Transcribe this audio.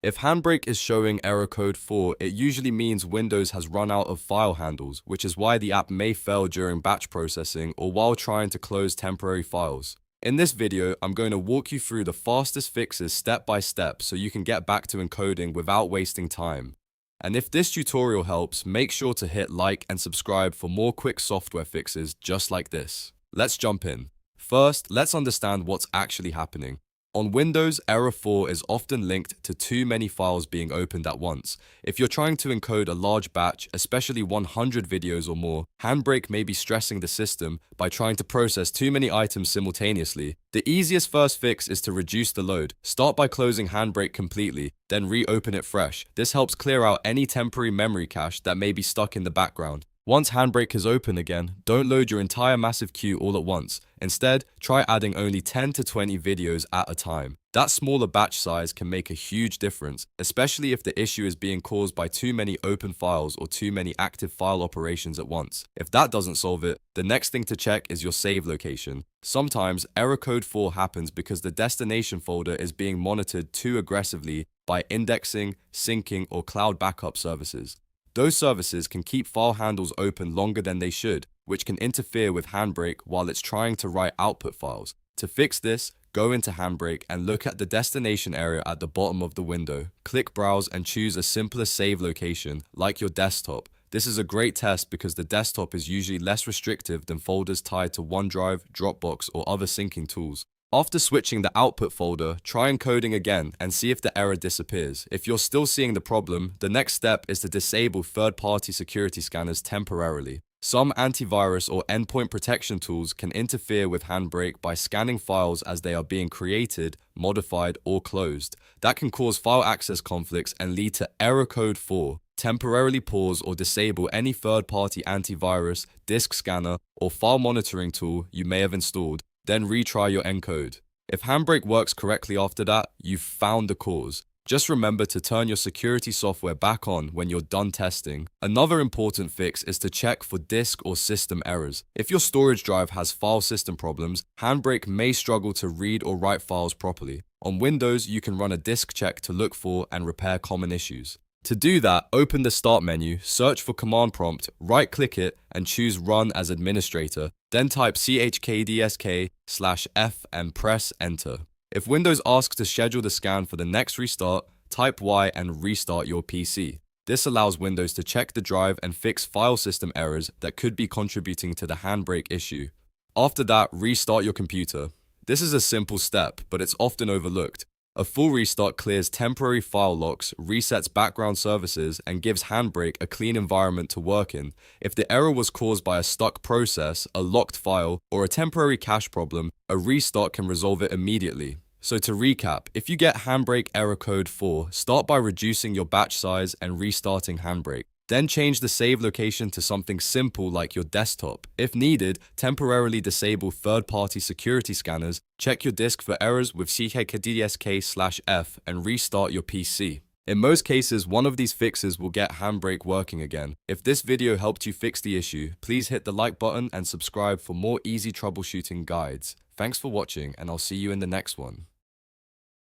If HandBrake is showing error code 4, it usually means Windows has run out of file handles, which is why the app may fail during batch processing or while trying to close temporary files. In this video, I'm going to walk you through the fastest fixes step by step so you can get back to encoding without wasting time. And if this tutorial helps, make sure to hit like and subscribe for more quick software fixes just like this. Let's jump in. First, let's understand what's actually happening. On Windows, error 4 is often linked to too many files being opened at once. If you're trying to encode a large batch, especially 100 videos or more, HandBrake may be stressing the system by trying to process too many items simultaneously. The easiest first fix is to reduce the load. Start by closing HandBrake completely, then reopen it fresh. This helps clear out any temporary memory cache that may be stuck in the background. Once HandBrake is open again, don't load your entire massive queue all at once. Instead, try adding only 10 to 20 videos at a time. That smaller batch size can make a huge difference, especially if the issue is being caused by too many open files or too many active file operations at once. If that doesn't solve it, the next thing to check is your save location. Sometimes error code 4 happens because the destination folder is being monitored too aggressively by indexing, syncing, or cloud backup services. Those services can keep file handles open longer than they should, which can interfere with HandBrake while it's trying to write output files. To fix this, go into HandBrake and look at the destination area at the bottom of the window. Click Browse and choose a simpler save location, like your desktop. This is a great test because the desktop is usually less restrictive than folders tied to OneDrive, Dropbox, or other syncing tools. After switching the output folder, try encoding again and see if the error disappears. If you're still seeing the problem, the next step is to disable third-party security scanners temporarily. Some antivirus or endpoint protection tools can interfere with HandBrake by scanning files as they are being created, modified, or closed. That can cause file access conflicts and lead to error code 4. Temporarily pause or disable any third-party antivirus, disk scanner, or file monitoring tool you may have installed. Then retry your encode. If HandBrake works correctly after that, you've found the cause. Just remember to turn your security software back on when you're done testing. Another important fix is to check for disk or system errors. If your storage drive has file system problems, HandBrake may struggle to read or write files properly. On Windows, you can run a disk check to look for and repair common issues. To do that, open the Start menu, search for Command Prompt, right-click it, and choose Run as Administrator. Then type Chkdsk/F and press Enter. If Windows asks to schedule the scan for the next restart, type Y and restart your PC. This allows Windows to check the drive and fix file system errors that could be contributing to the HandBrake issue. After that, restart your computer. This is a simple step, but it's often overlooked. A full restart clears temporary file locks, resets background services, and gives HandBrake a clean environment to work in. If the error was caused by a stuck process, a locked file, or a temporary cache problem, a restart can resolve it immediately. So to recap, if you get HandBrake error code 4, start by reducing your batch size and restarting HandBrake. Then change the save location to something simple like your desktop. If needed, temporarily disable third-party security scanners, check your disk for errors with Chkdsk/F and restart your PC. In most cases, one of these fixes will get HandBrake working again. If this video helped you fix the issue, please hit the like button and subscribe for more easy troubleshooting guides. Thanks for watching, and I'll see you in the next one.